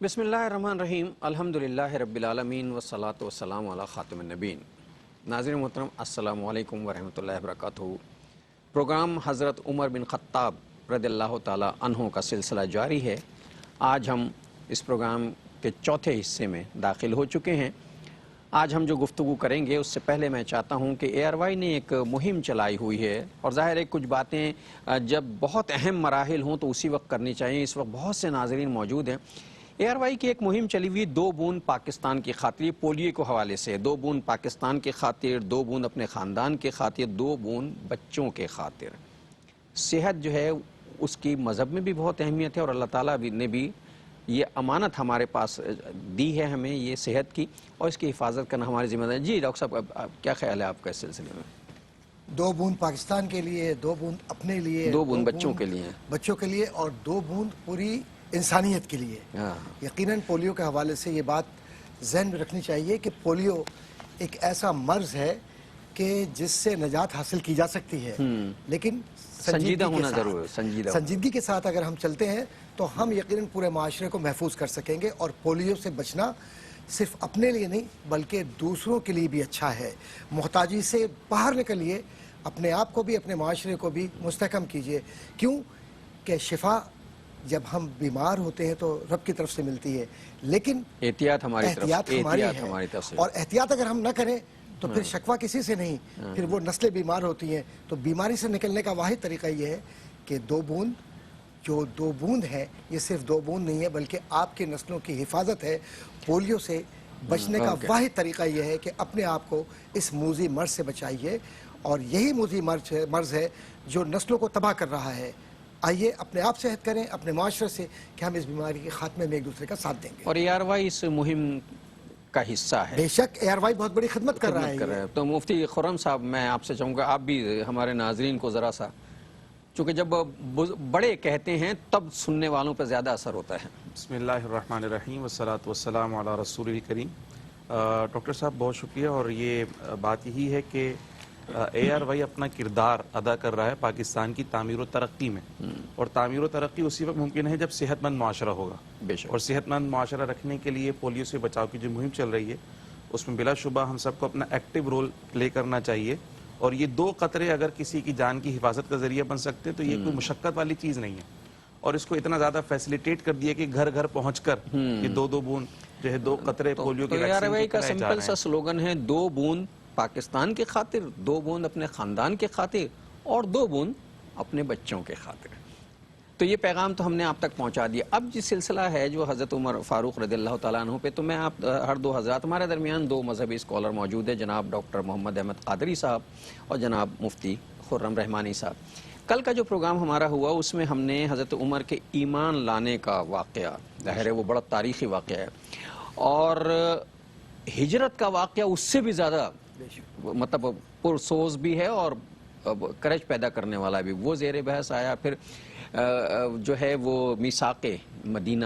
بسم اللہ الرحمن الرحیم الحمدللہ رب العالمین والصلاة والسلام علی خاتم النبیین۔ ناظرین محترم السلام علیکم ورحمۃ اللہ وبرکاتہ۔ پروگرام حضرت عمر بن خطاب رضی اللہ تعالی عنہ کا سلسلہ جاری ہے۔ آج ہم اس پروگرام کے چوتھے حصے میں داخل ہو چکے ہیں۔ آج ہم جو گفتگو کریں گے اس سے پہلے میں چاہتا ہوں کہ ARY نے ایک مہم چلائی ہوئی ہے، اور ظاہر ہے کچھ باتیں جب بہت اہم مراحل ہوں تو اسی وقت کرنی چاہیے۔ اس وقت بہت سے ناظرین موجود ہیں۔ ARY کی ایک مہم چلی ہوئی 2 بوند پاکستان کی خاطر، پولیو کے حوالے سے 2 بوند پاکستان کی خاطر، 2 بوند اپنے خاندان کے خاطر، 2 بوند بچوں کے خاطر۔ صحت جو ہے اس کی مذہب میں بھی بہت اہمیت ہے، اور اللہ تعالیٰ نے بھی یہ امانت ہمارے پاس دی ہے ہمیں، یہ صحت کی، اور اس کی حفاظت کرنا ہماری ذمہ داری۔ جی ڈاکٹر صاحب، کیا خیال ہے آپ کا اس سلسلے میں؟ 2 بوند پاکستان کے لیے، 2 بوند اپنے لیے، 2 بوند بچوں کے لیے، اور 2 بوند پوری انسانیت کے لیے۔ یقیناً پولیو کے حوالے سے یہ بات ذہن میں رکھنی چاہیے کہ پولیو ایک ایسا مرض ہے کہ جس سے نجات حاصل کی جا سکتی ہے، لیکن سنجیدگی کے ساتھ اگر ہم چلتے ہیں تو ہم یقیناً پورے معاشرے کو محفوظ کر سکیں گے، اور پولیو سے بچنا صرف اپنے لیے نہیں بلکہ دوسروں کے لیے بھی اچھا ہے۔ محتاجی سے باہر نکلیے، اپنے آپ کو بھی اپنے معاشرے کو بھی مستحکم کیجیے۔ کیوں کہ شفا جب ہم بیمار ہوتے ہیں تو رب کی طرف سے ملتی ہے، لیکن احتیاط ہماری ہے، اور احتیاط اگر ہم نہ کریں تو پھر شکوہ کسی سے نہیں، پھر وہ نسلیں بیمار ہوتی ہیں۔ تو بیماری سے نکلنے کا واحد طریقہ یہ ہے کہ 2 بوند، جو 2 بوند ہے یہ صرف 2 بوند نہیں ہے بلکہ آپ کی نسلوں کی حفاظت ہے۔ پولیو سے بچنے کا واحد طریقہ یہ ہے کہ اپنے آپ کو اس موذی مرض سے بچائیے، اور یہی موذی مرض ہے جو نسلوں کو تباہ کر رہا ہے۔ آئیے اپنے آپ سے عہد کریں، اپنے معاشرے سے، کہ ہم اس بیماری کے خاتمے میں ایک دوسرے کا ساتھ دیں گے۔ اور ARY اس مہم کا حصہ ہے۔ بے شک ARY بہت بڑی خدمت کر رہا ہے۔ تو مفتی خرم صاحب، میں آپ سے چاہوں گا آپ بھی ہمارے ناظرین کو ذرا سا، چونکہ جب بڑے کہتے ہیں تب سننے والوں پہ زیادہ اثر ہوتا ہے۔ بسم اللہ الرحمن الرحیم والصلاة والسلام علی رسول الکریم۔ ڈاکٹر صاحب بہت شکریہ، اور یہ بات یہی ہے کہ ARY اپنا کردار ادا کر رہا ہے پاکستان کی تعمیر و ترقی میں، اور تعمیر و ترقی اسی وقت ممکن ہے جب صحت مند معاشرہ ہوگا، اور صحت مند معاشرہ رکھنے کے لیے پولیو سے بچاؤ کی جو مہم چل رہی ہے اس میں بلا شبہ ہم سب کو اپنا ایکٹیو رول پلے کرنا چاہیے۔ اور یہ 2 قطرے اگر کسی کی جان کی حفاظت کا ذریعہ بن سکتے تو یہ کوئی مشقت والی چیز نہیں ہے، اور اس کو اتنا زیادہ فیسیلیٹیٹ کر دیا کہ گھر گھر پہنچ کر یہ 2 بوند جو ہے 2 قطرے پولیو کے ویکسین ARY کا سمپل سا سلوگن ہے 2 بوند پاکستان کے خاطر، 2 بوند اپنے خاندان کے خاطر، اور 2 بوند اپنے بچوں کے خاطر۔ تو یہ پیغام تو ہم نے آپ تک پہنچا دیا۔ اب جو سلسلہ ہے جو حضرت عمر فاروق رضی اللہ تعالیٰ عنہ پہ، تو میں آپ ہر 2 حضرات، ہمارے درمیان 2 مذہبی اسکالر موجود ہیں، جناب ڈاکٹر محمد احمد قادری صاحب اور جناب مفتی خرم رحمانی صاحب۔ کل کا جو پروگرام ہمارا ہوا اس میں ہم نے حضرت عمر کے ایمان لانے کا واقعہ، ظاہر ہے وہ بڑا تاریخی واقعہ ہے، اور ہجرت کا واقعہ اس سے بھی زیادہ مطلب پرسوز بھی ہے اور کرج پیدا کرنے والا بھی، وہ زیر بحث آیا۔ پھر جو ہے وہ میثاق مدینہ،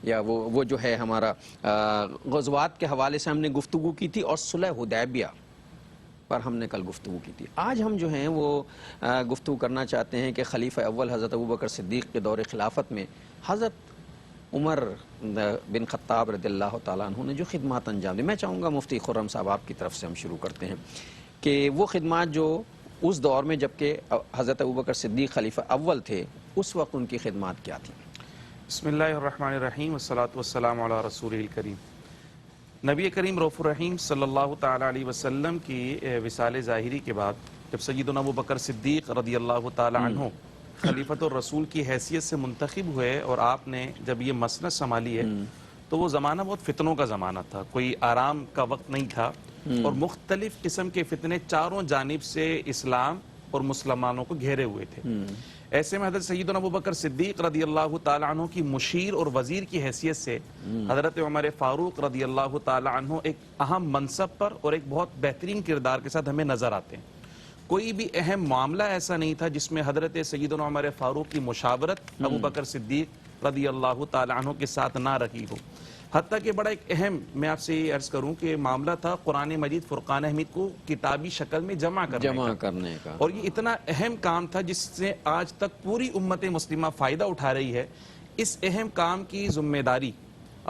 یا وہ جو ہے ہمارا غزوات کے حوالے سے ہم نے گفتگو کی تھی، اور صلح حدیبیہ پر ہم نے کل گفتگو کی تھی۔ آج ہم جو ہیں وہ گفتگو کرنا چاہتے ہیں کہ خلیفہ اول حضرت ابوبکر صدیق کے دور خلافت میں حضرت عمر بن خطاب رضی اللہ تعالیٰ عنہ نے جو خدمات انجام دی۔ میں چاہوں گا مفتی خرم صاحب آپ کی طرف سے ہم شروع کرتے ہیں کہ وہ خدمات جو اس دور میں جبکہ حضرت ابوبکر صدیق خلیفہ اول تھے اس وقت ان کی خدمات کیا تھیں؟ بسم اللہ الرحمن الرحیم والصلاة والسلام علی رسول الکریم۔ نبی کریم رؤوف الرحیم صلی اللہ تعالی علیہ وسلم کی وصال ظاہری کے بعد جب سیدنا ابوبکر صدیق رضی اللہ تعالی عنہ خلیفۃ الرسول کی حیثیت سے منتخب ہوئے، اور آپ نے جب یہ مسند سنبھالی ہے تو وہ زمانہ بہت فتنوں کا زمانہ تھا، کوئی آرام کا وقت نہیں تھا، اور مختلف قسم کے فتنے چاروں جانب سے اسلام اور مسلمانوں کو گھیرے ہوئے تھے۔ ایسے میں حضرت سیدنا ابوبکر صدیق رضی اللہ تعالی عنہ کی مشیر اور وزیر کی حیثیت سے حضرت عمر فاروق رضی اللہ تعالی عنہ ایک اہم منصب پر اور ایک بہت بہترین کردار کے ساتھ ہمیں نظر آتے ہیں۔ کوئی بھی اہم معاملہ ایسا نہیں تھا جس میں حضرت سیدنا عمر فاروق کی مشاورت ابوبکر صدیق رضی اللہ تعالی عنہ کے ساتھ نہ رہی ہو۔ حتیٰ کہ بڑا ایک اہم، میں آپ سے یہ عرض کروں کہ معاملہ تھا قرآن مجید فرقان حمید کو کتابی شکل میں جمع کرنے کا، اور یہ اتنا اہم کام تھا جس سے آج تک پوری امت مسلمہ فائدہ اٹھا رہی ہے۔ اس اہم کام کی ذمہ داری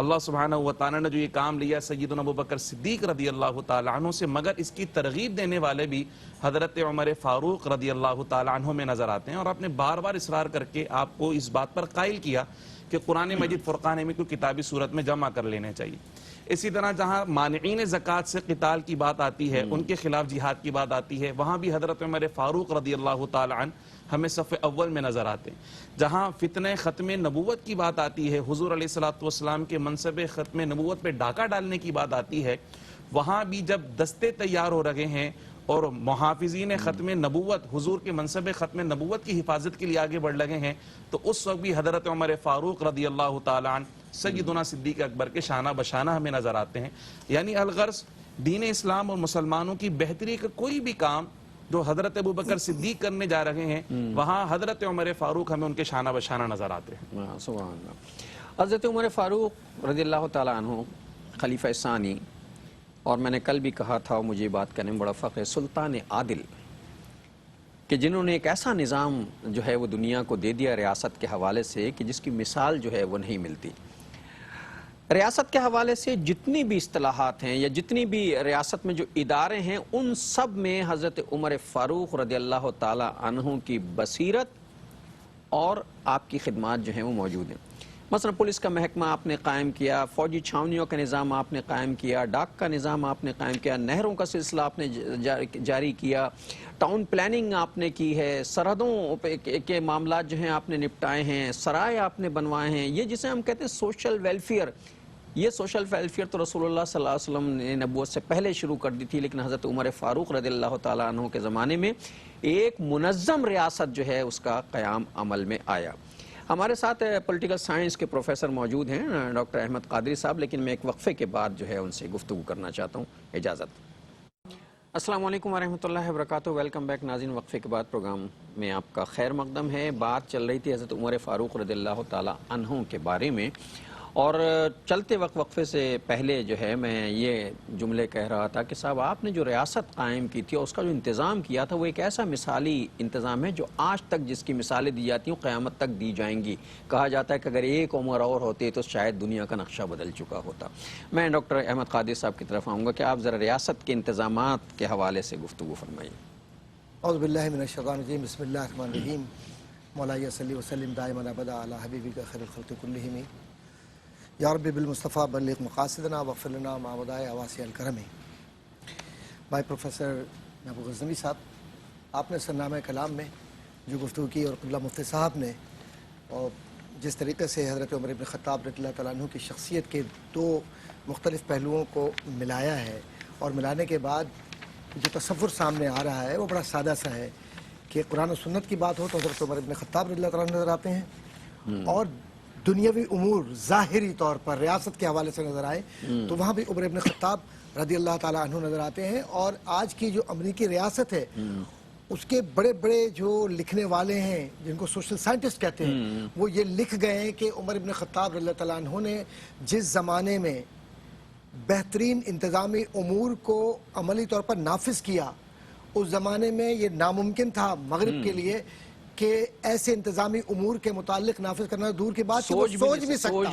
اللہ سبحانہ و تعالیٰ نے جو یہ کام لیا سیدنا ابو بکر صدیق رضی اللہ تعالیٰ عنہ سے، مگر اس کی ترغیب دینے والے بھی حضرت عمر فاروق رضی اللہ تعالیٰ عنہ میں نظر آتے ہیں، اور آپ نے بار بار اصرار کر کے آپ کو اس بات پر قائل کیا کہ قرآن مجید فرقان حمید کو کتابی صورت میں جمع کر لینے چاہیے۔ اسی طرح جہاں مانعین زکوٰۃ سے قتال کی بات آتی ہے، ان کے خلاف جہاد کی بات آتی ہے، وہاں بھی حضرت عمر فاروق رضی اللہ تعالیٰ عنہ ہمیں صف اول میں نظر آتے ہیں۔ جہاں فتنہ ختم نبوت کی بات آتی ہے، حضور علیہ السلام کے منصب ختم نبوت پہ ڈاکہ ڈالنے کی بات آتی ہے، وہاں بھی جب دستے تیار ہو رہے ہیں اور محافظین ختم نبوت حضور کے منصب ختم نبوت کی حفاظت کے لیے آگے بڑھ لگے ہیں، تو اس وقت بھی حضرت عمر فاروق رضی اللہ تعالیٰ عنہ سیدنا صدیق اکبر کے شانہ بشانہ ہمیں نظر آتے ہیں۔ یعنی الغرض دین اسلام اور مسلمانوں کی بہتری کا کوئی بھی کام جو حضرت ابو بکر صدیق کرنے جا رہے ہیں، وہاں حضرت عمر فاروق ہمیں ان کے شانہ بشانہ نظر آتے ہیں۔ سبحان اللہ۔ حضرت عمر فاروق رضی اللہ تعالیٰ عنہ خلیفہ ثانی، اور میں نے کل بھی کہا تھا، مجھے بات کرنے میں بڑا فخر ہے، سلطان عادل، کہ جنہوں نے ایک ایسا نظام جو ہے وہ دنیا کو دے دیا ریاست کے حوالے سے کہ جس کی مثال جو ہے وہ نہیں ملتی۔ ریاست کے حوالے سے جتنی بھی اصطلاحات ہیں یا جتنی بھی ریاست میں جو ادارے ہیں، ان سب میں حضرت عمر فاروق رضی اللہ تعالی عنہ کی بصیرت اور آپ کی خدمات جو ہیں وہ موجود ہیں۔ مثلا پولیس کا محکمہ آپ نے قائم کیا، فوجی چھاونیوں کا نظام آپ نے قائم کیا، ڈاک کا نظام آپ نے قائم کیا، نہروں کا سلسلہ آپ نے جاری کیا، ٹاؤن پلاننگ آپ نے کی ہے، سرحدوں کے معاملات جو ہیں آپ نے نپٹائے ہیں، سرائے آپ نے بنوائے ہیں۔ یہ جسے ہم کہتے ہیں سوشل ویلفیئر، یہ سوشل ویلفیئر تو رسول اللہ صلی اللہ علیہ وسلم نے نبوت سے پہلے شروع کر دی تھی، لیکن حضرت عمر فاروق رضی اللہ تعالیٰ عنہ کے زمانے میں ایک منظم ریاست جو ہے اس کا قیام عمل میں آیا۔ ہمارے ساتھ پولیٹیکل سائنس کے پروفیسر موجود ہیں ڈاکٹر احمد قادری صاحب، لیکن میں ایک وقفے کے بعد جو ہے ان سے گفتگو کرنا چاہتا ہوں، اجازت۔ السلام علیکم ورحمۃ اللہ وبرکاتہ، ویلکم بیک ناظرین۔ وقفے کے بعد پروگرام میں آپ کا خیر مقدم ہے۔ بات چل رہی تھی حضرت عمر فاروق رضی اللہ تعالی عنہ کے بارے میں، اور چلتے وقت وقفے سے پہلے جو ہے میں یہ جملے کہہ رہا تھا کہ صاحب آپ نے جو ریاست قائم کی تھی اور اس کا جو انتظام کیا تھا وہ ایک ایسا مثالی انتظام ہے جو آج تک جس کی مثالیں دی جاتی ہیں قیامت تک دی جائیں گی۔ کہا جاتا ہے کہ اگر ایک عمر اور ہوتے تو شاید دنیا کا نقشہ بدل چکا ہوتا۔ میں ڈاکٹر احمد قادری صاحب کی طرف آؤں گا کہ آپ ذرا ریاست کے انتظامات کے حوالے سے گفتگو فرمائیے۔ اعوذ باللہ من الشیطان الرجیم، بسم اللہ الرحمن الرحیم۔ مولاي صلی وسلم دائما ابدا علی حبیبک خیر الخلق کلہم، یا رب بالمصطفیٰ بلغ مقاصدنا واغفر لنا ما ودائع واسع الکرم۔ بھائی پروفیسر محبوب غزنوی صاحب، آپ نے سرنامہ کلام میں جو گفتگو کی اور قبلہ مفتی صاحب نے، اور جس طریقے سے حضرت عمر بن خطاب رضی اللہ تعالیٰ عنہ کی شخصیت کے دو مختلف پہلوؤں کو ملایا ہے، اور ملانے کے بعد جو تصور سامنے آ رہا ہے وہ بڑا سادہ سا ہے کہ قرآن و سنت کی بات ہو تو حضرت عمر بن خطاب رضی اللہ تعالیٰ عنہ نظر آتے ہیں، اور دنیاوی امور ظاہری طور پر ریاست کے حوالے سے نظر آئے تو وہاں بھی عمر بن خطاب رضی اللہ تعالیٰ عنہ نظر آتے ہیں۔ اور آج کی جو امریکی ریاست ہے اس کے بڑے بڑے جو لکھنے والے ہیں جن کو سوشل سائنٹسٹ کہتے ہیں، وہ یہ لکھ گئے ہیں کہ عمر بن خطاب رضی اللہ تعالیٰ عنہ نے جس زمانے میں بہترین انتظامی امور کو عملی طور پر نافذ کیا، اس زمانے میں یہ ناممکن تھا مغرب کے لیے کہ ایسے انتظامی امور کے متعلق نافذ کرنا دور کی بات، سوچ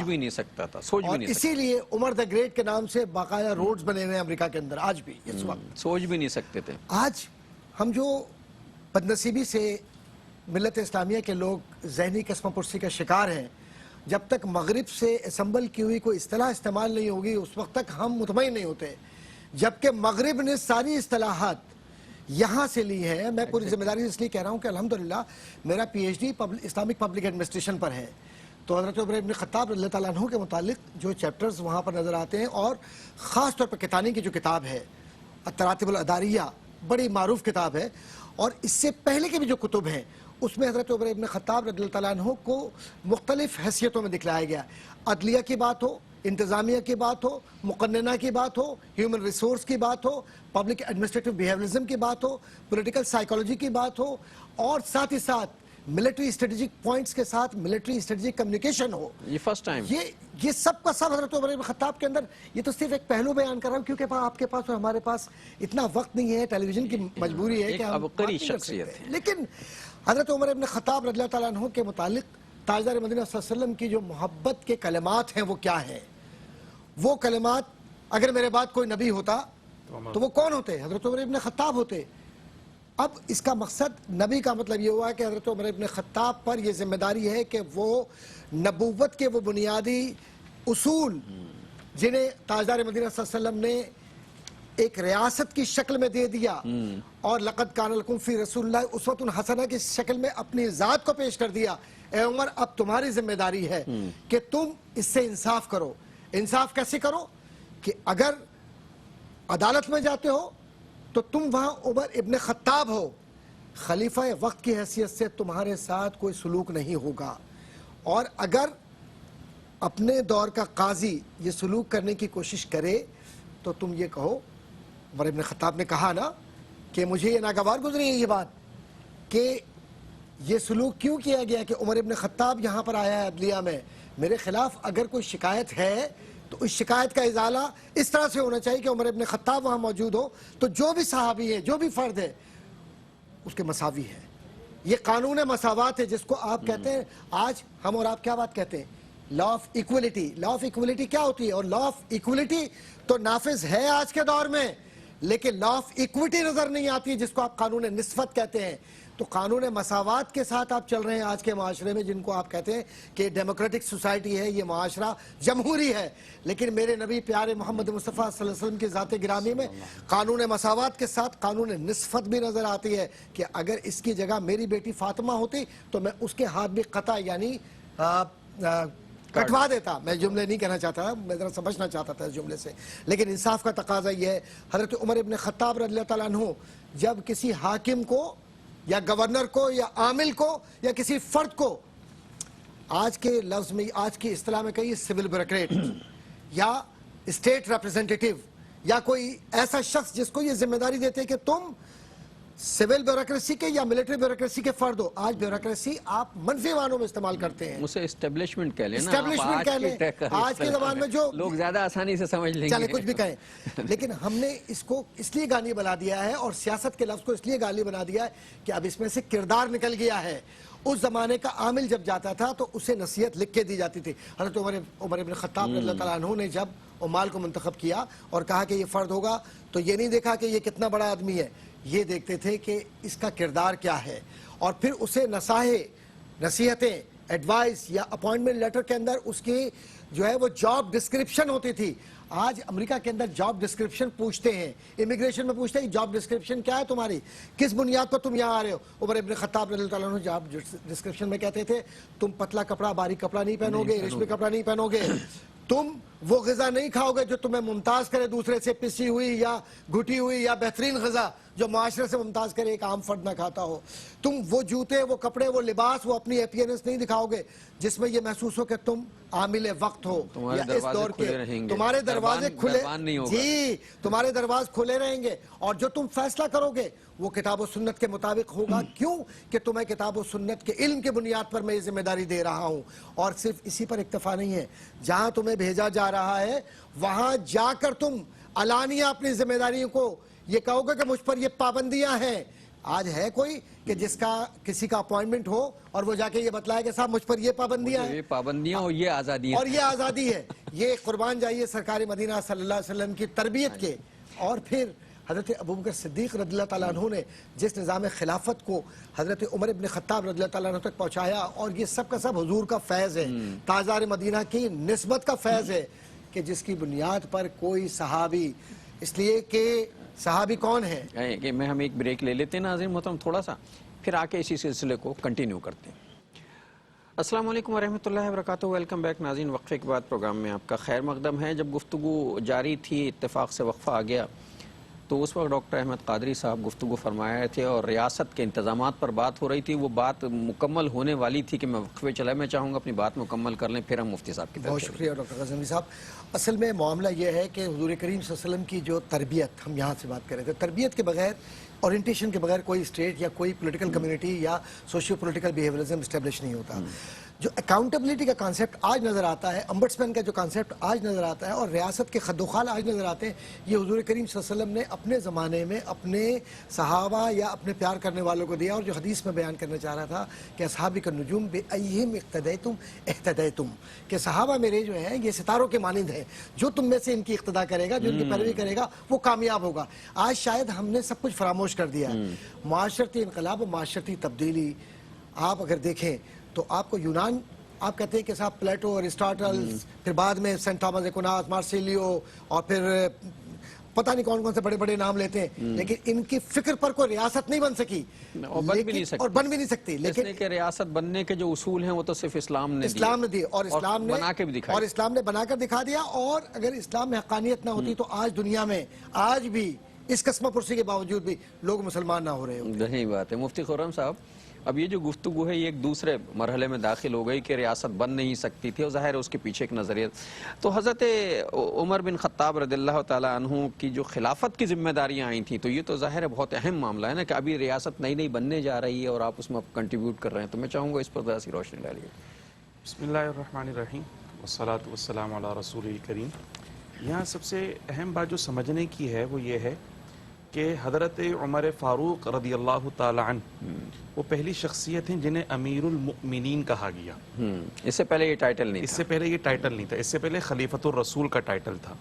بھی نہیں سکتا تھا۔ اور اسی لیے عمر دا گریٹ کے نام سے باقاعدہ روڈز بنے ہوئے ہیں امریکہ کے اندر آج بھی، اس وقت سوچ بھی نہیں سکتے تھے۔ آج ہم جو بدنصیبی سے ملت اسلامیہ کے لوگ ذہنی قسم پرسی کا شکار ہیں، جب تک مغرب سے اسمبل کی ہوئی کوئی اصطلاح استعمال نہیں ہوگی اس وقت تک ہم مطمئن نہیں ہوتے، جبکہ مغرب نے ساری اصطلاحات یہاں سے لی ہے۔ میں پوری ذمہ داری سے اس لیے کہہ رہا ہوں کہ الحمدللہ میرا P H D Islamic public administration پر ہے، تو حضرت عمر بن خطاب رضی اللہ تعالیٰ عنہ کے متعلق جو چیپٹرز وہاں پر نظر آتے ہیں، اور خاص طور پر کتانی کی جو کتاب ہے التراتب الاداریہ، بڑی معروف کتاب ہے، اور اس سے پہلے کے بھی جو کتب ہیں اس میں حضرت عمر بن خطاب رضی اللہ تعالیٰ عنہ کو مختلف حیثیتوں میں دکھلایا گیا۔ عدلیہ کی بات ہو، انتظامیہ کی بات ہو، مقننہ کی بات ہو، ہیومن ریسورس کی بات ہو، پبلک ایڈمنسٹریٹو بیہیویئرزم کی بات ہو، پولیٹیکل سائیکالوجی کی بات ہو، اور ساتھ ہی ساتھ ملٹری اسٹریٹجک پوائنٹس کے ساتھ ملٹری اسٹریٹجک کمیونیکیشن ہو۔ یہ فرسٹ ٹائم یہ سب کا سب حضرت عمر بن خطاب کے اندر، یہ تو صرف ایک پہلو بیان کر رہا ہوں کیونکہ آپ کے پاس اور ہمارے پاس اتنا وقت نہیں ہے، ٹیلی ویژن کی مجبوری ہے کہ ہم عبقری شخصیت ہے۔ لیکن حضرت عمر بن خطاب رضی اللہ تعالیٰ عنہ کے متعلق تاجدار مدینہ صلی اللہ علیہ وسلم کی جو محبت کے کلمات ہیں وہ کیا ہیں؟ وہ کلمات اگر میرے بعد کوئی نبی ہوتا تو وہ کون ہوتے؟ حضرت عمر ابن خطاب ہوتے۔ اب اس کا مقصد نبی کا مطلب یہ ہوا کہ حضرت عمر ابن خطاب پر یہ ذمہ داری ہے کہ وہ نبوت کے وہ بنیادی اصول جنہیں تاجدار مدینہ صلی اللہ علیہ وسلم نے ایک ریاست کی شکل میں دے دیا اور لقد کان لکم فی رسول اللہ اسوۃ حسنہ کی شکل میں اپنی ذات کو پیش کر دیا، اے عمر اب تمہاری ذمہ داری ہے کہ تم اس سے انصاف کرو۔ انصاف کیسے کرو؟ کہ اگر عدالت میں جاتے ہو تو تم وہاں عمر ابن خطاب ہو، خلیفہ وقت کی حیثیت سے تمہارے ساتھ کوئی سلوک نہیں ہوگا، اور اگر اپنے دور کا قاضی یہ سلوک کرنے کی کوشش کرے تو تم یہ کہو، عمر ابن خطاب نے کہا نا کہ مجھے یہ ناگوار گزری ہے یہ بات کہ یہ سلوک کیوں کیا گیا کہ عمر ابن خطاب یہاں پر آیا ہے عدلیہ میں، میرے خلاف اگر کوئی شکایت ہے تو اس شکایت کا ازالہ اس طرح سے ہونا چاہیے کہ عمر ابن خطاب وہاں موجود ہو، تو جو بھی صحابی ہے، جو بھی فرد ہے، اس کے مساوی ہے۔ یہ قانون مساوات ہے جس کو آپ کہتے ہیں، آج ہم اور آپ کیا بات کہتے ہیں؟ Law of equality. Law of equality کیا ہوتی ہے؟ اور لا آف ایکولیٹی تو نافذ ہے آج کے دور میں، لیکن لا آف ایکویٹی نظر نہیں آتی جس کو آپ قانون نسبت کہتے ہیں۔ تو قانون مساوات کے ساتھ آپ چل رہے ہیں آج کے معاشرے میں، جن کو آپ کہتے ہیں کہ ڈیموکریٹک سوسائٹی ہے، یہ معاشرہ جمہوری ہے، لیکن میرے نبی پیارے محمد مصطفیٰ صلی اللہ علیہ وسلم کی ذات گرامی میں قانون مساوات کے ساتھ قانون نسبت بھی نظر آتی ہے کہ اگر اس کی جگہ میری بیٹی فاطمہ ہوتی تو میں اس کے ہاتھ بھی قطع یعنی کٹوا دیتا۔ میں جملے نہیں کہنا چاہتا، میں ذرا سمجھنا چاہتا تھا اس جملے سے، لیکن انصاف کا تقاضا یہ ہے۔ حضرت عمر ابن خطاب رضی اللہ تعالیٰ عنہ جب کسی حاکم کو یا گورنر کو یا عامل کو یا کسی فرد کو، آج کے لفظ میں، آج کی اصطلاح میں کہیے سول بیوروکریٹ یا اسٹیٹ ریپرزینٹیٹیو یا کوئی ایسا شخص جس کو یہ ذمہ داری دیتے کہ تم سول بیوروکریسی کے یا ملٹری بیوروکریسی کے فرد ہو۔ آج بیوروکریسی آپ منفی معنوں میں استعمال کرتے ہیں، اسے اسٹیبلشمنٹ کہہ لیں نا، اسٹیبلشمنٹ کہہ لیں۔ آج کے زمان میں جو لوگ زیادہ آسانی سے سمجھ لیں گے، چلے کچھ بھی کہیں، لیکن ہم نے اس کو اس لیے گالی بنا دیا ہے اور سیاست کے لفظ کو اس لیے گالی بنا دیا ہے کہ اب اس میں سے کردار نکل گیا ہے۔ اس زمانے کا عامل جب جاتا تھا تو اسے نصیحت لکھ کے دی جاتی تھی۔ حضرت عمر ابن خطاب رضی اللہ تعالیٰ عنہ نے جب عمال کو منتخب کیا اور کہا کہ یہ فرد ہوگا تو یہ نہیں دیکھا کہ یہ کتنا بڑا آدمی ہے، یہ دیکھتے تھے کہ اس کا کردار کیا ہے، اور پھر اسے نصیحتیں، ایڈوائس یا اپوائنٹمنٹ لیٹر کے اندر اس کی جو ہے وہ جاب ڈسکرپشن ہوتی تھی۔ آج امریکہ کے اندر جاب ڈسکرپشن پوچھتے ہیں، امیگریشن میں پوچھتے ہیں جاب ڈسکرپشن کیا ہے تمہاری، کس بنیاد پر تم یہاں آ رہے ہو۔ عمر ابن خطاب رضی اللہ تعالیٰ عنہ جاب ڈسکرپشن میں کہتے تھے تم پتلا کپڑا، باریک کپڑا نہیں پہنو گے، ریشمی کپڑا نہیں پہنو گے، تم وہ غذا نہیں کھاؤ گے جو تمہیں ممتاز کرے دوسرے سے، پسی ہوئی یا گھٹی ہوئی یا بہترین غذا جو معاشرے سے ممتاز کرے ایک عام فرد نہ کھاتا ہو۔ تم وہ جوتے، وہ کپڑے، وہ لباس، وہ اپنی اپیئرنس نہیں دکھاؤ گے جس میں یہ محسوس ہو کہ تم عامل وقت ہو یا اس دور کے، تمہارے دروازے کھلے، جی تمہارے دروازے کھلے رہیں گے، اور جو تم فیصلہ کرو گے وہ کتاب و سنت کے مطابق ہوگا۔ کیوں کہ تمہیں کتاب و سنت کے علم کے بنیاد پر میں یہ ذمہ داری دے رہا ہوں، اور صرف اسی پر اکتفا نہیں ہے، جہاں تمہیں بھیجا جا رہا ہے وہاں جا کر تم علانیہ اپنی ذمہ داریوں کو یہ کہو گے کہ مجھ پر یہ پابندیاں ہیں۔ آج ہے کوئی کہ جس کا کسی کا اپوائنٹمنٹ ہو اور وہ جا کے یہ بتلائے کہ صاحب مجھ پر یہ پابندیاں ہیں، یہ پابندیاں اور یہ آزادیاں، اور یہ آزادی ہے۔ یہ قربان جائیے سرکار مدینہ صلی اللہ علیہ وسلم کی تربیت کے۔ اور پھر حضرت ابوبکر صدیق رضی اللہ تعالیٰ عنہ نے جس نظام خلافت کو حضرت عمر ابن خطاب رضی اللہ تعالیٰ عنہ تک پہنچایا، اور یہ سب کا سب حضور کا فیض ہے، تاجدار مدینہ کی نسبت کا فیض ہے، کہ جس کی بنیاد پر کوئی صحابی، اس لیے کہ صحابی کون ہے کہ میں ہم ایک بریک لے لیتے ہیں ناظرین محترم تھوڑا سا، پھر آ کے اسی سلسلے کو کنٹینیو کرتے ہیں۔ السلام علیکم ورحمۃ اللہ وبرکاتہ، ویلکم بیک ناظرین۔ وقفے کے بعد پروگرام میں آپ کا خیر مقدم ہے۔ جب گفتگو جاری تھی، اتفاق سے وقفہ آ گیا، تو اس وقت ڈاکٹر احمد قادری صاحب گفتگو فرمایا تھے اور ریاست کے انتظامات پر بات ہو رہی تھی۔ وہ بات مکمل ہونے والی تھی کہ میں وقفے چلا، میں چاہوں گا اپنی بات مکمل کر لیں، پھر ہم مفتی صاحب کی طرف بہت شکریہ ڈاکٹر غزنوی صاحب۔ اصل میں معاملہ یہ ہے کہ حضور کریم صلی اللہ علیہ وسلم کی جو تربیت، ہم یہاں سے بات کر رہے تھے، تربیت کے بغیر، اورینٹیشن کے بغیر کوئی اسٹیٹ یا کوئی پولیٹیکل کمیونٹی یا سوشیو پولیٹیکل بیہیویئرزم اسٹیبلش نہیں ہوتا۔ جو اکاؤنٹیبلٹی کا کانسیپٹ آج نظر آتا ہے، امبٹسمین کا جو کانسیپٹ آج نظر آتا ہے، اور ریاست کے خد و خال آج نظر آتے ہیں، یہ حضور کریم صلی اللہ علیہ وسلم نے اپنے زمانے میں اپنے صحابہ یا اپنے پیار کرنے والوں کو دیا، اور جو حدیث میں بیان کرنا چاہ رہا تھا کہ اصحابی کا نجوم بے ایہم اقتدیتم اہتدیتم، کہ صحابہ میرے جو ہیں یہ ستاروں کے مانند ہیں، جو تم میں سے ان کی اقتدا کرے گا، جو ان کی پیروی کرے گا وہ کامیاب ہوگا۔ آج شاید ہم نے سب کچھ فراموش کر دیا ہے۔ معاشرتی انقلاب و معاشرتی تبدیلی آپ اگر دیکھیں تو آپ کو یونان، آپ کہتے ہیں کہ صاحب پلیٹو، ارسطاٹل، پھر بعد میں سینٹ تھامس ایکوناس، مارسیلیو، اور پھر پتہ نہیں کون کون سے بڑے بڑے نام لیتے ہیں، لیکن ان کی فکر پر کوئی ریاست نہیں بن سکی، اور بن بھی نہیں سکتی، اور بن بھی نہیں سکتی، اس لیکن لیے کہ ریاست بننے کے جو اصول ہیں وہ تو صرف اسلام نے اسلام نے دی، اور اسلام نے بنا کے بھی دکھائی، اور اسلام نے بنا کر دکھا دیا۔ اور اگر اسلام میں حقانیت نہ ہوتی تو آج دنیا میں آج بھی اس قسمہ پرسی کے باوجود بھی لوگ مسلمان نہ ہو رہے ہوں۔ صحیح بات ہے۔ مفتی خرم صاحب، اب یہ جو گفتگو ہے یہ ایک دوسرے مرحلے میں داخل ہو گئی کہ ریاست بن نہیں سکتی تھی، اور ظاہر ہے اس کے پیچھے ایک نظریہ، تو حضرت عمر بن خطاب رضی اللہ تعالیٰ عنہ کی جو خلافت کی ذمہ داریاں آئی تھیں، تو یہ تو ظاہر ہے بہت اہم معاملہ ہے نا، کہ ابھی ریاست نئی نئی بننے جا رہی ہے اور آپ اس میں کنٹریبیوٹ کر رہے ہیں، تو میں چاہوں گا اس پر ذرا سی روشنی ڈالیے۔ بسم اللہ الرحمن الرحیم والصلاة والسلام علی رسول الکریم۔ یہاں سب سے اہم بات جو سمجھنے کی ہے وہ یہ ہے کہ حضرت عمر فاروق رضی اللہ تعالی عنہ وہ پہلی شخصیت ہیں جنہیں امیر المؤمنین کہا گیا۔ اس سے پہلے یہ ٹائٹل نہیں اس تھا، سے پہلے یہ ٹائٹل نہیں تھا، اس سے پہلے خلیفۃ الرسول کا ٹائٹل تھا،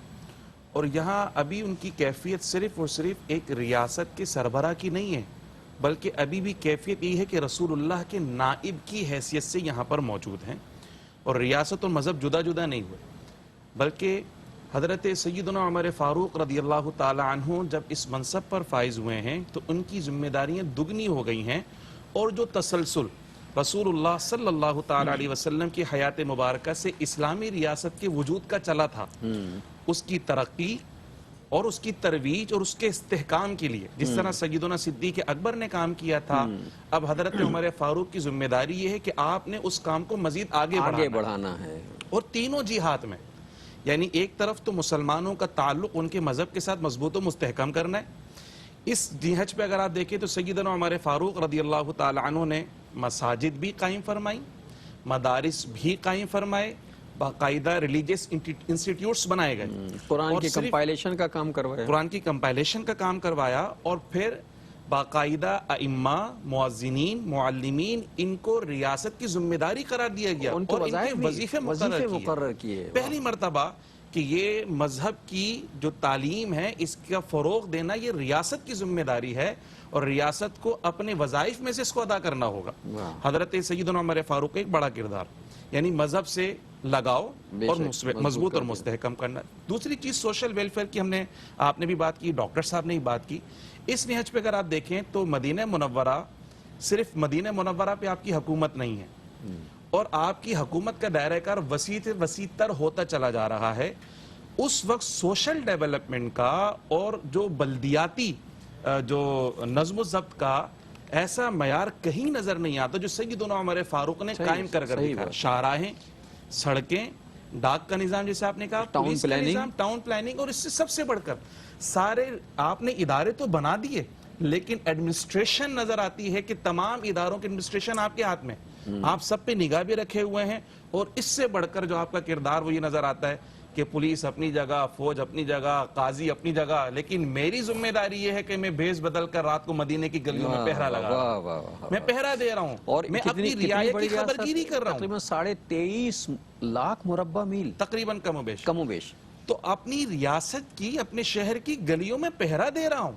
اور یہاں ابھی ان کی کیفیت صرف اور صرف ایک ریاست کے سربراہ کی نہیں ہے، بلکہ ابھی بھی کیفیت یہ ہے کہ رسول اللہ کے نائب کی حیثیت سے یہاں پر موجود ہیں، اور ریاست اور مذہب جدا جدا نہیں ہوئے، بلکہ حضرت سیدنا عمر فاروق رضی اللہ تعالی عنہ جب اس منصب پر فائز ہوئے ہیں تو ان کی ذمہ داریاں دگنی ہو گئی ہیں، اور جو تسلسل رسول اللہ صلی اللہ تعالی علیہ وسلم کی حیات مبارکہ سے اسلامی ریاست کے وجود کا چلا تھا، اس کی ترقی اور اس کی ترویج اور اس کے استحکام کے لیے جس طرح سیدنا صدیق اکبر نے کام کیا تھا، اب حضرت عمر فاروق کی ذمہ داری یہ ہے کہ آپ نے اس کام کو مزید آگے بڑھانا ہے، اور تینوں جہات میں، یعنی ایک طرف تو مسلمانوں کا تعلق ان کے مذہب کے ساتھ مضبوط و مستحکم کرنا ہے۔ اس جہت پہ اگر آپ دیکھیں تو سیدنا عمر فاروق رضی اللہ تعالی عنہ نے مساجد بھی قائم فرمائی، مدارس بھی قائم فرمائے، باقاعدہ ریلیجیس انسٹیٹیوٹس بنائے گئے، قرآن کی کمپائلیشن کا کام کروایا، قرآن کی کمپائلیشن کا کام کروایا، اور پھر باقاعدہ ائمہ، مؤذنین، معلمین، ان کو ریاست کی ذمہ داری قرار دیا گیا، ان کو اور ان کے وظیفے مقرر کیے۔ پہلی مرتبہ کہ یہ مذہب کی جو تعلیم ہے اس کا فروغ دینا یہ ریاست کی ذمہ داری ہے، اور ریاست کو اپنے وظائف میں سے اس کو ادا کرنا ہوگا۔ حضرت سیدنا عمر فاروق کا ایک بڑا کردار، یعنی مذہب سے لگاؤ اور مضبوط اور مستحکم کرنا۔ دوسری چیز سوشل ویلفیئر کی آپ نے بھی بات کی، ڈاکٹر صاحب نے بھی بات کی۔ اس نہج پہ اگر آپ دیکھیں تو مدینہ منورہ، صرف مدینہ منورہ پہ آپ کی حکومت نہیں ہے، اور آپ کی حکومت کا دائرہ کار وسیع تر ہوتا چلا جا رہا ہے۔ اس وقت سوشل ڈیولپمنٹ کا اور جو بلدیاتی جو نظم و ضبط کا ایسا معیار کہیں نظر نہیں آتا جو سیدنا عمر فاروق نے قائم کر دکھا۔ شاہراہیں، سڑکیں، ڈاک کا نظام جیسے آپ نے کہا، پولیس کا نظام، ٹاؤن پلاننگ، اور اس سے سب سے بڑھ کر سارے آپ نے ادارے تو بنا دیے، لیکن ایڈمنسٹریشن نظر آتی ہے کہ تمام اداروں کی ایڈمنسٹریشن آپ کے ہاتھ میں، آپ سب پہ نگاہ بھی رکھے ہوئے ہیں، اور اس سے بڑھ کر جو آپ کا کردار وہ یہ نظر آتا ہے کہ پولیس اپنی جگہ، فوج اپنی جگہ، قاضی اپنی جگہ، لیکن میری ذمہ داری یہ ہے کہ میں بھیس بدل کر رات کو مدینے کی گلیوں میں پہرا لگا رہا ہوں، میں پہرا دے رہا ہوں، اور میں اپنی رعایا کی خبرگیری کر رہا ہوں۔ تقریباً 23.5 لاکھ مربع میل، تقریباً کم و بیش، تو اپنی ریاست کی، اپنے شہر کی گلیوں میں پہرا دے رہا ہوں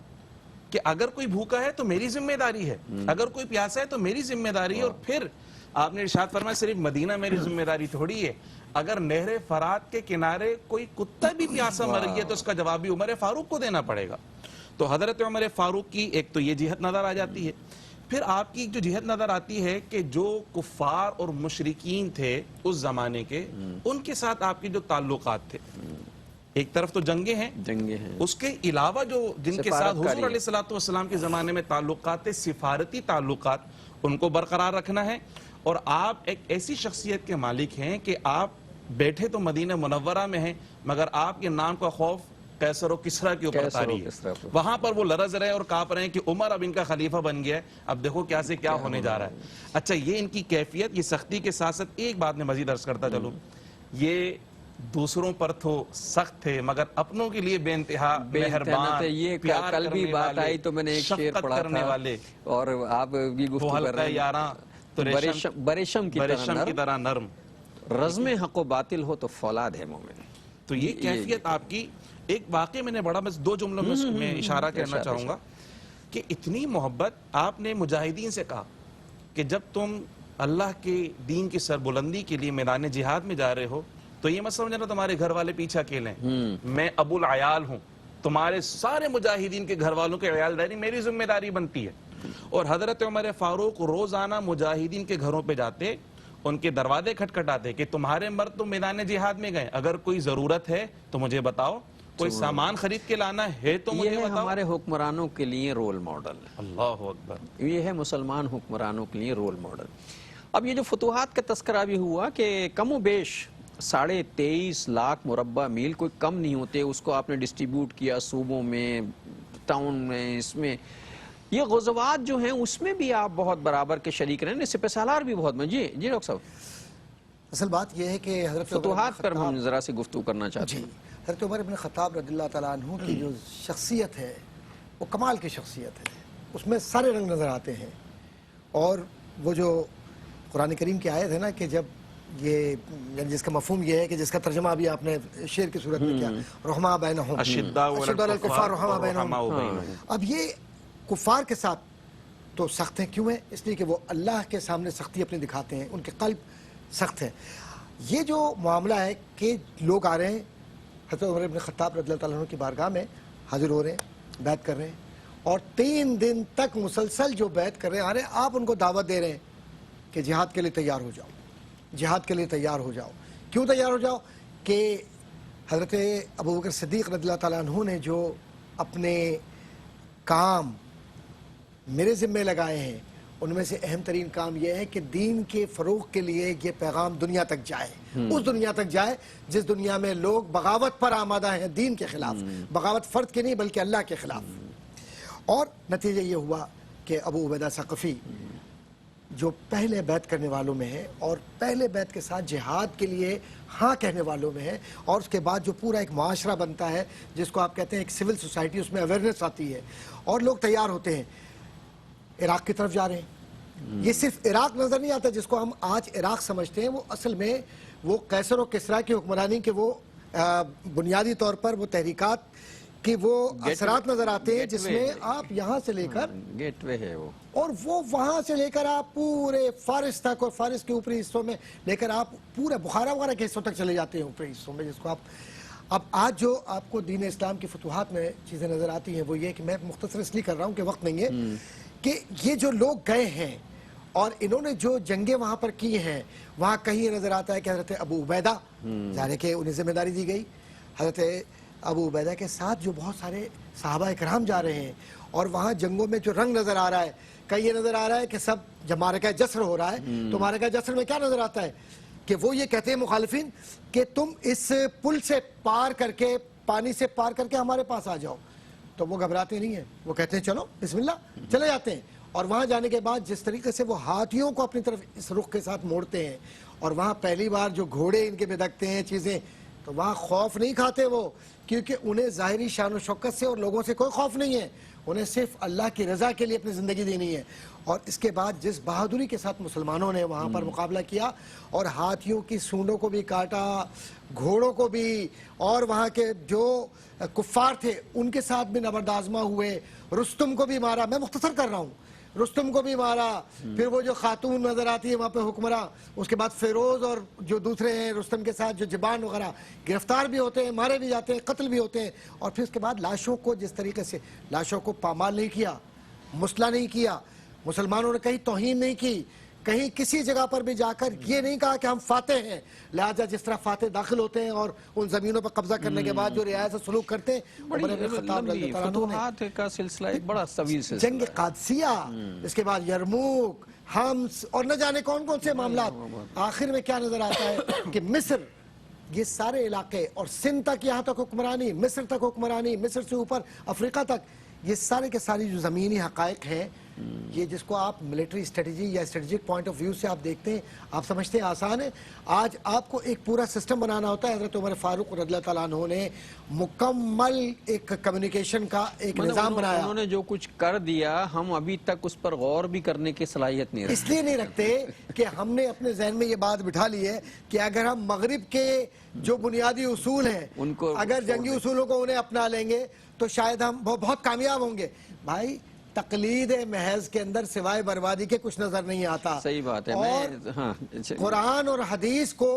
کہ اگر کوئی بھوکا ہے تو میری ذمہ داری ہے، اگر کوئی پیاسا ہے تو میری ذمہ داری ہے۔ اور پھر آپ نے ارشاد فرمایا صرف مدینہ میری ذمہ داری تھوڑی ہے، اگر نہر فرات کے کنارے کوئی کتا بھی پیاسا مر گیا تو اس کا جواب بھی عمر فاروق کو دینا پڑے گا۔ تو حضرت عمر فاروق کی ایک تو یہ جہت نظر آ جاتی ہے، پھر آپ کی جو جہت نظر آتی ہے کہ جو کفار اور مشرکین تھے اس زمانے کے، ان کے ساتھ آپ کے جو تعلقات تھے، ایک طرف تو جنگیں ہیں، اس کے علاوہ جو جن کے ساتھ حضور علیہ السلام کے زمانے میں تعلقات تھے، سفارتی تعلقات، ان کو برقرار رکھنا ہے۔ اور آپ ایک ایسی شخصیت کے مالک ہیں کہ آپ بیٹھے تو مدینہ منورہ میں ہیں، مگر آپ کے نام کا خوف قیصر و کسریٰ کے اوپر قیصر و تاری کسریٰ ہے. پر. وہاں پر وہ لرز رہے اور کانپ رہے ہیں کہ عمر اب ان کا خلیفہ بن گیا ہے, اب دیکھو کیا سے کیا ہونے جا رہا ہے. اچھا, یہ ان کی کیفیت, یہ سختی کے ساتھ ساتھ ایک بات میں مزید عرض کرتا چلوں, یہ دوسروں پر تو سخت تھے مگر اپنوں کے لیے بے انتہا مہربان, تھے. یہ پیار کل بھی کرنے بات والے, آئی تو میں نے ایک شعر شفقت پڑھا کرنے تھا والے, اور آپ بھی وہ گفتگو کر حلقہ رہے ہیں. یاراں تو بریشم کی طرح بریشم کی نرم، طرح نرم. رزم حق و باطل ہو تو فولاد ہے مومن. تو یہ کیفیت آپ کی, ایک واقعہ میں نے بڑا, بس 2 جملوں میں اشارہ کرنا چاہوں گا کہ اتنی محبت آپ نے مجاہدین سے کہا کہ جب تم اللہ کے دین کی سربلندی کے لیے میدان جہاد میں جا رہے ہو تو یہ مت سمجھنا تمہارے گھر والے پیچھے اکیلے ہیں, میں ابو العیال ہوں, تمہارے سارے مجاہدین کے گھر والوں کے عیال داری میری ذمہ داری بنتی ہے. اور حضرت عمر فاروق روزانہ مجاہدین کے گھروں پہ جاتے, ان کے دروازے کھٹکھٹاتے کہ تمہارے مرد تو میدان جہاد میں گئے, اگر کوئی ضرورت ہے تو مجھے بتاؤ, کوئی سامان خرید کے لانا ہے تو مجھے یہ ہے بتاؤ. ہمارے حکمرانوں کے لیے رول ماڈل, اللہ اکبر. یہ ہے مسلمان حکمرانوں کے لیے رول ماڈل. اب یہ جو فتوحات کا تذکرہ بھی ہوا کہ کم و بیش 23.5 لاکھ مربع میل کوئی کم نہیں ہوتے, اس کو آپ نے ڈسٹریبیوٹ کیا صوبوں میں, ٹاؤن میں, اس میں یہ غزوات جو ہیں اس میں بھی آپ بہت برابر کے شریک رہے ہیں, سپہ سالار بھی بہت. جی ڈاکٹر صاحب, اصل بات یہ ہے کہ حضرت فتوحات پر ہم ذرا سی گفتگو کرنا چاہتے جی ہیں. حضرت عمر بن خطاب رضی اللہ تعالیٰ عنہ کی جو شخصیت ہے وہ کمال کی شخصیت ہے, اس میں سارے رنگ نظر آتے ہیں. اور وہ جو قرآن کریم کی آیت ہے نا کہ جب یہ, یعنی جس کا مفہوم یہ ہے کہ جس کا ترجمہ ابھی آپ نے شعر کی صورت میں کیا, رحماء بینہم, اشداء اشداء علی الکفار رحماء بینہم. بینہم. اب یہ کفار کے ساتھ تو سخت ہیں, کیوں ہیں؟ اس لیے کہ وہ اللہ کے سامنے سختی اپنی دکھاتے ہیں, ان کے قلب سخت ہیں. یہ جو معاملہ ہے کہ لوگ آ رہے ہیں حضرت عمر بن خطاب رضی اللہ تعالیٰ عنہ کی بارگاہ میں حاضر ہو رہے ہیں, بیعت کر رہے ہیں, اور 3 دن تک مسلسل جو بیعت کر رہے ہیں آ رہے ہیں, آپ ان کو دعوت دے رہے ہیں کہ جہاد کے لیے تیار ہو جاؤ, جہاد کے لیے تیار ہو جاؤ. کیوں تیار ہو جاؤ؟ کہ حضرت ابوبکر صدیق رضی اللہ تعالیٰ عنہ نے جو اپنے کام میرے ذمہ لگائے ہیں ان میں سے اہم ترین کام یہ ہے کہ دین کے فروغ کے لیے یہ پیغام دنیا تک جائے, اس دنیا تک جائے جس دنیا میں لوگ بغاوت پر آمادہ ہیں دین کے خلاف, بغاوت فرد کے نہیں بلکہ اللہ کے خلاف. اور نتیجہ یہ ہوا کہ ابو عبیدہ ثقفی جو پہلے بیعت کرنے والوں میں ہے اور پہلے بیعت کے ساتھ جہاد کے لیے ہاں کہنے والوں میں ہے, اور اس کے بعد جو پورا ایک معاشرہ بنتا ہے جس کو آپ کہتے ہیں ایک سول سوسائٹی, اس میں اویئرنیس آتی ہے اور لوگ تیار ہوتے ہیں, عراق کی طرف جا رہے ہیں. یہ صرف عراق نظر نہیں آتا جس کو ہم آج عراق سمجھتے ہیں, وہ اصل میں وہ قیصر و کسریٰ کی حکمرانی کے وہ بنیادی طور پر وہ تحریکات کہ وہ اثرات نظر آتے ہیں جس میں آپ یہاں سے لے کر گیٹ وے ہے وہ, اور وہ وہاں سے لے کر آپ پورے فارس تک, اور فارس کے اوپری حصوں میں لے کر آپ پورے بخارا وغیرہ کے حصوں تک چلے جاتے ہیں, اوپری حصوں میں, جس کو آپ اب آج جو آپ کو دین اسلام کی فتوحات میں چیزیں نظر آتی ہیں وہ یہ کہ میں مختصر اس لیے کر رہا ہوں کہ وقت نہیں ہے, کہ یہ جو لوگ گئے ہیں اور انہوں نے جو جنگیں وہاں پر کی ہیں, وہاں کہیں یہ نظر آتا ہے کہ حضرت ابو عبیدہ, ظاہر ہے کہ انہیں ذمہ داری دی گئی, حضرت ابو عبیدہ کے ساتھ جو بہت سارے صحابہ اکرام جا رہے ہیں, اور وہاں جنگوں میں جو رنگ نظر آ رہا ہے, کہیں یہ نظر آ رہا ہے کہ سب جب معرکہ جسر ہو رہا ہے تو معرکہ جسر میں کیا نظر آتا ہے کہ وہ یہ کہتے ہیں مخالفین کہ تم اس پل سے پار کر کے, پانی سے پار کر کے ہمارے پاس آ جاؤ. تو وہ گھبراتے نہیں ہیں, وہ کہتے ہیں چلو بسم اللہ, چلے جاتے ہیں. اور وہاں جانے کے بعد جس طریقے سے وہ ہاتھیوں کو اپنی طرف اس رخ کے ساتھ موڑتے ہیں, اور وہاں پہلی بار جو گھوڑے ان کے بدکتے ہیں چیزیں, تو وہاں خوف نہیں کھاتے وہ, کیونکہ انہیں ظاہری شان و شوکت سے اور لوگوں سے کوئی خوف نہیں ہے, انہیں صرف اللہ کی رضا کے لیے اپنی زندگی دینی ہے. اور اس کے بعد جس بہادری کے ساتھ مسلمانوں نے وہاں پر مقابلہ کیا اور ہاتھیوں کی سونڈوں کو بھی کاٹا, گھوڑوں کو بھی, اور وہاں کے جو کفار تھے ان کے ساتھ بھی نبرد آزما ہوئے, رستم کو بھی مارا, میں مختصر کر رہا ہوں, رستم کو بھی مارا. پھر وہ جو خاتون نظر آتی ہے وہاں پہ حکمراں, اس کے بعد فیروز اور جو دوسرے ہیں رستم کے ساتھ جو جبان وغیرہ گرفتار بھی ہوتے ہیں, مارے بھی جاتے ہیں, قتل بھی ہوتے ہیں. اور پھر اس کے بعد لاشوں کو جس طریقے سے لاشوں کو پامال نہیں کیا, مسلح نہیں کیا, مسلمانوں نے کہیں توہین نہیں کی, کہیں کسی جگہ پر بھی جا کر یہ نہیں کہا کہ ہم فاتح ہیں, لہذا جس طرح فاتح داخل ہوتے ہیں اور ان زمینوں پر قبضہ کرنے کے بعد جو رعایا سے سلوک کرتے ہیں, عمر بن خطاب رضی اللہ تعالیٰ عنہ نے فتوحات کا سلسلہ ایک بڑا طویل سلسلہ, جنگ قادسیہ, اس کے بعد یرموک, حمص, اور نہ جانے کون کون سے معاملات. آخر میں کیا نظر آتا ہے کہ مصر یہ سارے علاقے اور سندھ تک یہاں تک حکمرانی، مصر تک حکمرانی، مصر سے اوپر افریقہ تک، یہ سارے کے ساری جو زمینی حقائق ہیں، یہ جس کو آپ ملٹری اسٹریٹجی یا اسٹریٹجک پوائنٹ آف ویو سے آپ دیکھتے ہیں، آپ سمجھتے ہیں آسان ہے. آج آپ کو ایک پورا سسٹم بنانا ہوتا ہے. حضرت عمر فاروق رضی اللہ تعالیٰ عنہ نے مکمل ایک کمیونیکیشن کا ایک نظام بنایا. انہوں نے جو کچھ کر دیا ہم ابھی تک اس پر غور بھی کرنے کی صلاحیت نہیں اس لیے نہیں رکھتے کہ ہم نے اپنے ذہن میں یہ بات بٹھا لی ہے کہ اگر ہم مغرب کے جو بنیادی اصول ہیں ان کو اگر جنگی اصولوں کو انہیں اپنا لیں گے تو شاید ہم بہت کامیاب ہوں گے. بھائی تقلید محض کے اندر سوائے بربادی کے کچھ نظر نہیں آتا. صحیح بات ہے. اور قرآن اور حدیث کو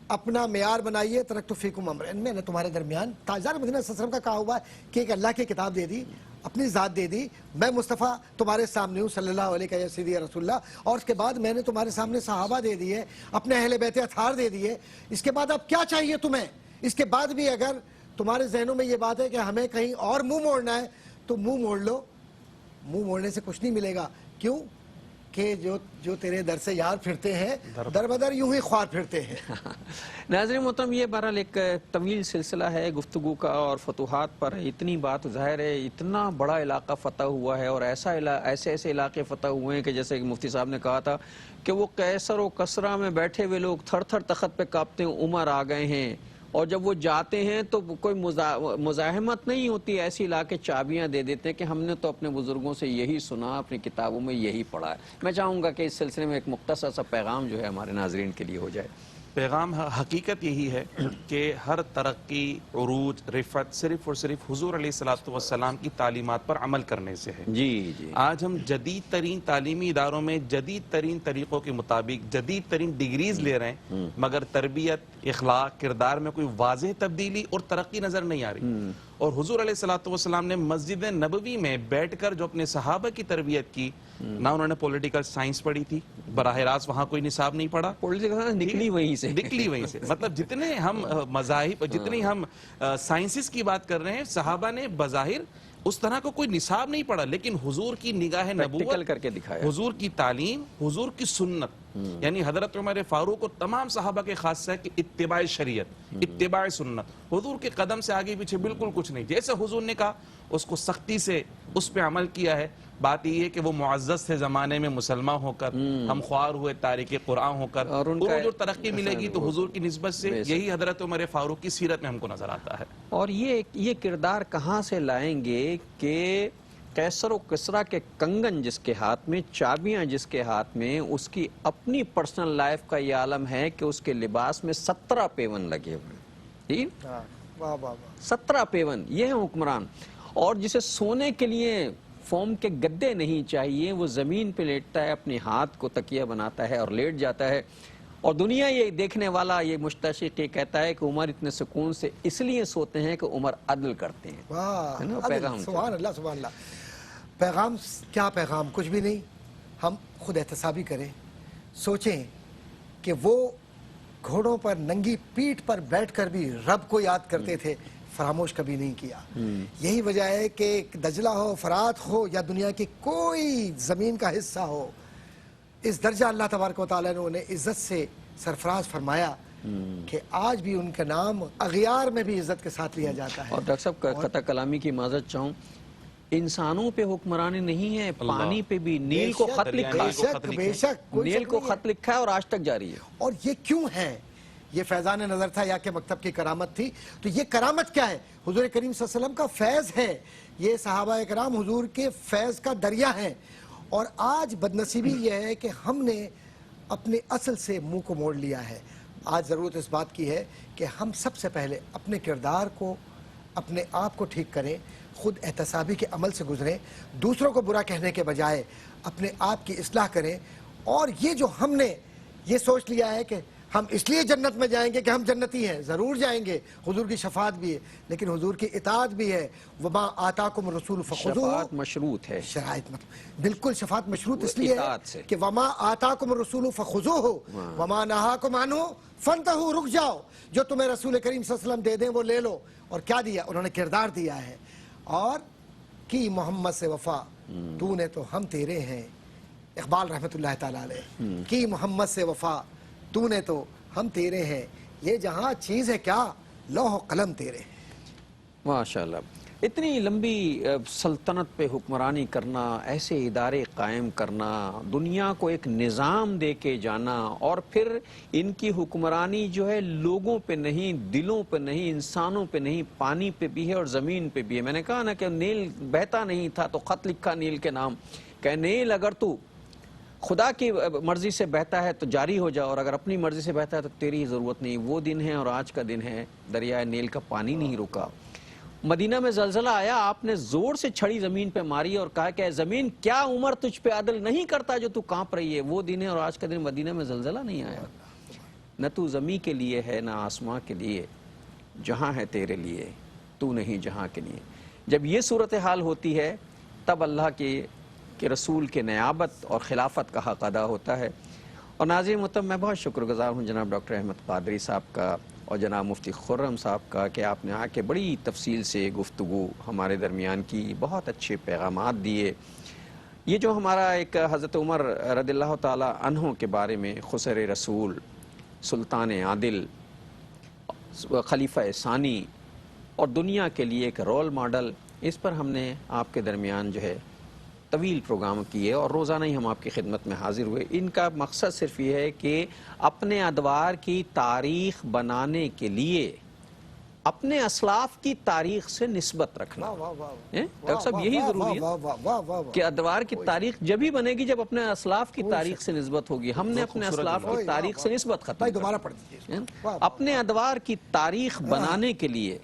اپنا معیار بنائیے. ترکت فیکم امرین، میں نے تمہارے درمیان، تاجدار مدینہ صلی اللہ علیہ وسلم کا کہا ہوا ہے کہ ایک اللہ کی کتاب دے دی، اپنی ذات دے دی، میں مصطفیٰ تمہارے سامنے ہوں صلی اللہ علیہ یا سیدی رسول اللہ، اور اس کے بعد میں نے تمہارے سامنے صحابہ دے دیے، اپنے اہل بیت اطہار دے دیے. اس کے بعد اب کیا چاہیے تمہیں؟ اس کے بعد بھی اگر تمہارے ذہنوں میں یہ بات ہے کہ ہمیں کہیں اور منہ موڑنا ہے تو منہ موڑ لو. منہ موڑنے سے کچھ نہیں ملے گا. کیوں کہ جو تیرے در سے یار پھرتے ہیں در بدر یوں ہی خوار پھرتے ہیں. ناظرین محترم، یہ بہرحال ایک طویل سلسلہ ہے گفتگو کا اور فتوحات پر. اتنی بات ظاہر ہے، اتنا بڑا علاقہ فتح ہوا ہے اور ایسے علاقے فتح ہوئے ہیں کہ جیسے کہ مفتی صاحب نے کہا تھا کہ وہ قیصر و کسرا میں بیٹھے ہوئے لوگ تھر تھر تخت پہ کانپتے ہیں، عمر آ گئے ہیں، اور جب وہ جاتے ہیں تو کوئی مزاحمت نہیں ہوتی. ایسی علاقے چابیاں دے دیتے ہیں کہ ہم نے تو اپنے بزرگوں سے یہی سنا، اپنی کتابوں میں یہی پڑھا ہے. میں چاہوں گا کہ اس سلسلے میں ایک مختصر سا پیغام جو ہے ہمارے ناظرین کے لیے ہو جائے. پیغام حقیقت یہی ہے کہ ہر ترقی، عروج، رفعت صرف اور صرف حضور علیہ الصلوۃ والسلام کی تعلیمات پر عمل کرنے سے ہے. جی جی. آج ہم جدید ترین تعلیمی اداروں میں جدید ترین طریقوں کے مطابق جدید ترین ڈگریز لے رہے ہیں، مگر تربیت، اخلاق، کردار میں کوئی واضح تبدیلی اور ترقی نظر نہیں آ رہی. اور حضور علیہ الصلوۃ والسلام نے مسجد نبوی میں بیٹھ کر جو اپنے صحابہ کی تربیت کی، نہ انہوں نے پولیٹیکل سائنس پڑھی تھی، براہ راست وہاں کوئی نصاب نہیں پڑھا، پولیٹیکل سائنس نکلی وہیں سے. مطلب جتنے ہم مذاہب، جتنی ہم سائنسز کی بات کر رہے ہیں، صحابہ نے بظاہر اس طرح کو کوئی نصاب نہیں پڑھا، لیکن حضور کی نگاہ نبوت کر کے دکھایا، حضور کی تعلیم، حضور کی سنت. یعنی حضرت عمر فاروق اور تمام صحابہ کے خاصہ ہے کہ اتباع شریعت، اتباع سنت. حضور کے قدم سے آگے پیچھے بالکل کچھ نہیں. جیسے حضور نے کہا اس کو سختی سے اس پہ عمل کیا ہے. بات یہ ہے کہ وہ معزز تھے زمانے میں مسلمان ہو کر، ہم خوار ہوئے تاریخ قرآن ہو کر، اور جو ترقی ملے گی تو حضور کی نسبت سے یہی حضرت عمر فاروق کی سیرت میں ہم کو نظر آتا ہے. اور یہ کردار کہاں سے لائیں گے کہ قیصر و کسرا کے کنگن جس کے ہاتھ میں، چابیاں جس کے ہاتھ میں، اس کی اپنی پرسنل لائف کا یہ عالم ہے کہ اس کے لباس میں 17 پیون لگے ہوئے ہیں. 17 پیون، یہ ہے حکمران. اور جسے سونے کے لیے فوم کے گدے نہیں چاہیے، وہ زمین پہ لیٹتا ہے، اپنے ہاتھ کو تکیہ بناتا ہے اور لیٹ جاتا ہے. اور دنیا یہ دیکھنے والا، یہ مستشرق یہ کہتا ہے کہ عمر اتنے سکون سے اس لیے سوتے ہیں کہ عمر عدل کرتے ہیں. پیغام سبحان اللہ سبحان اللہ. پیغام کیا پیغام؟ کچھ بھی نہیں. ہم خود احتسابی کریں، سوچیں کہ وہ گھوڑوں پر ننگی پیٹھ پر بیٹھ کر بھی رب کو یاد کرتے تھے، فراموش کبھی نہیں کیا. یہی وجہ ہے کہ دجلہ ہو، فرات ہو، یا دنیا کی کوئی زمین کا حصہ ہو، اس درجہ اللہ تبارک و تعالیٰ نے انہیں عزت سے سرفراز فرمایا کہ آج بھی ان کا نام اغیار میں بھی عزت کے ساتھ لیا جاتا ہے. اور ڈاکٹر صاحب خطا کلامی کی معذرت چاہوں، انسانوں پہ حکمرانی نہیں ہے، پانی پہ بھی نیل کو خط لکھا ہے، بے شک نیل کو خط لکھا ہے اور آج تک جاری ہے. اور یہ کیوں ہے؟ یہ فیضان نظر تھا یا کہ مکتب کی کرامت تھی؟ تو یہ کرامت کیا ہے؟ حضور کریم صلی اللہ علیہ وسلم کا فیض ہے. یہ صحابہ کرام حضور کے فیض کا دریا ہیں. اور آج بدنصیبی یہ ہے کہ ہم نے اپنے اصل سے منہ کو موڑ لیا ہے. آج ضرورت اس بات کی ہے کہ ہم سب سے پہلے اپنے کردار کو، اپنے آپ کو ٹھیک کریں، خود احتسابی کے عمل سے گزریں، دوسروں کو برا کہنے کے بجائے اپنے آپ کی اصلاح کریں. اور یہ جو ہم نے یہ سوچ لیا ہے کہ ہم اس لیے جنت میں جائیں گے کہ ہم جنتی ہیں، ضرور جائیں گے، حضور کی شفاعت بھی ہے، لیکن حضور کی اطاعت بھی ہے. وما آتاکم الرسول فخذوہ، شفاعت مشروط ہے. شرائط مطلب بالکل شفاعت مشروط اس لیے ہے کہ وما آتاکم الرسول فخذوہ وما نہاکم عنہ فانتہوا، رک جاؤ، جو تمہیں رسول کریم صلی اللہ علیہ وسلم دے دیں وہ لے لو. اور کیا دیا؟ انہوں نے کردار دیا ہے. اور کی محمد سے وفا، تو نے تو ہم تیرے ہیں. اقبال رحمۃ اللہ تعالی علیہ، کی محمد سے وفا، تو نے تو ہم تیرے ہیں. یہ جہاں چیز ہے کیا، لوح و قلم تیرے. ماشاءاللہ. اتنی لمبی سلطنت پہ حکمرانی کرنا، ایسے ادارے قائم کرنا، دنیا کو ایک نظام دے کے جانا، اور پھر ان کی حکمرانی جو ہے لوگوں پہ نہیں، دلوں پہ نہیں، انسانوں پہ نہیں، پانی پہ بھی ہے اور زمین پہ بھی ہے. میں نے کہا نا کہ نیل بہتا نہیں تھا تو خط لکھا نیل کے نام کہ نیل اگر تو خدا کی مرضی سے بہتا ہے تو جاری ہو جا، اور اگر اپنی مرضی سے بہتا ہے تو تیری ضرورت نہیں. وہ دن ہے اور آج کا دن ہے. دریائے نیل کا پانی نہیں رکا. مدینہ میں زلزلہ آیا، آپ نے زور سے چھڑی زمین پہ ماری اور کہا کہ زمین کیا عمر تجھ پہ عدل نہیں کرتا جو تو کانپ رہی ہے. وہ دن ہے اور آج کا دن مدینہ میں زلزلہ نہیں آیا. نہ تو زمین کے لیے ہے نہ آسماں کے لیے، جہاں ہے تیرے لیے تو نہیں جہاں کے لیے. جب یہ صورتحال ہوتی ہے تب اللہ کے رسول کے نیابت اور خلافت کا حق ادا ہوتا ہے. اور ناظرین محترم، میں بہت شکر گزار ہوں جناب ڈاکٹر احمد قادری صاحب کا اور جناب مفتی خرم صاحب کا کہ آپ نے آ کے بڑی تفصیل سے گفتگو ہمارے درمیان کی، بہت اچھے پیغامات دیے. یہ جو ہمارا ایک حضرت عمر رضی اللہ تعالی عنہ کے بارے میں خسر رسول، سلطان عادل، خلیفہ ثانی اور دنیا کے لیے ایک رول ماڈل، اس پر ہم نے آپ کے درمیان جو ہے طویل پروگرام کیے اور روزانہ ہی ہم آپ کی خدمت میں حاضر ہوئے. ان کا مقصد صرف یہ ہے کہ اپنے ادوار کی تاریخ بنانے کے لیے اپنے اسلاف کی تاریخ سے نسبت رکھنا. ڈاکٹر صاحب یہی ضروری ہے کہ ادوار کی تاریخ جب ہی بنے گی جب اپنے اسلاف کی تاریخ سے نسبت ہوگی. ہم نے اپنے اسلاف کی تاریخ سے نسبت ختم دوبارہ پڑھ دیجیے. اپنے ادوار کی تاریخ بنانے کے لیے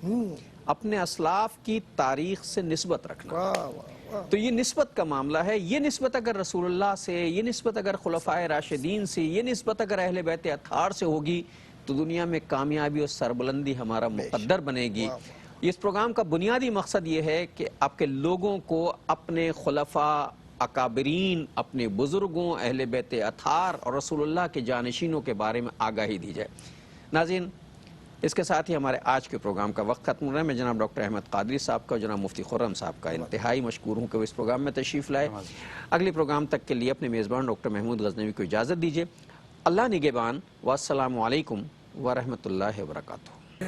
اپنے اسلاف کی تاریخ سے نسبت رکھنا. تو یہ نسبت کا معاملہ ہے. یہ نسبت اگر رسول اللہ سے، یہ نسبت اگر خلفائے راشدین سے، یہ نسبت اگر اہل بیت اطہار سے ہوگی تو دنیا میں کامیابی اور سربلندی ہمارا مقدر بنے گی. اس پروگرام کا بنیادی مقصد یہ ہے کہ آپ کے لوگوں کو اپنے خلفاء، اکابرین، اپنے بزرگوں، اہل بیت اطہار اور رسول اللہ کے جانشینوں کے بارے میں آگاہی دی جائے. ناظرین، اس کے ساتھ ہی ہمارے آج کے پروگرام کا وقت ختم ہو رہا ہے. میں جناب ڈاکٹر احمد قادری صاحب کا اور جناب مفتی خرم صاحب کا انتہائی مشکور ہوں کہ وہ اس پروگرام میں تشریف لائے. اگلی پروگرام تک کے لیے اپنے میزبان ڈاکٹر محمود غزنوی کو اجازت دیجیے. اللہ نگہبان، والسلام علیکم ورحمۃ اللہ وبرکاتہ.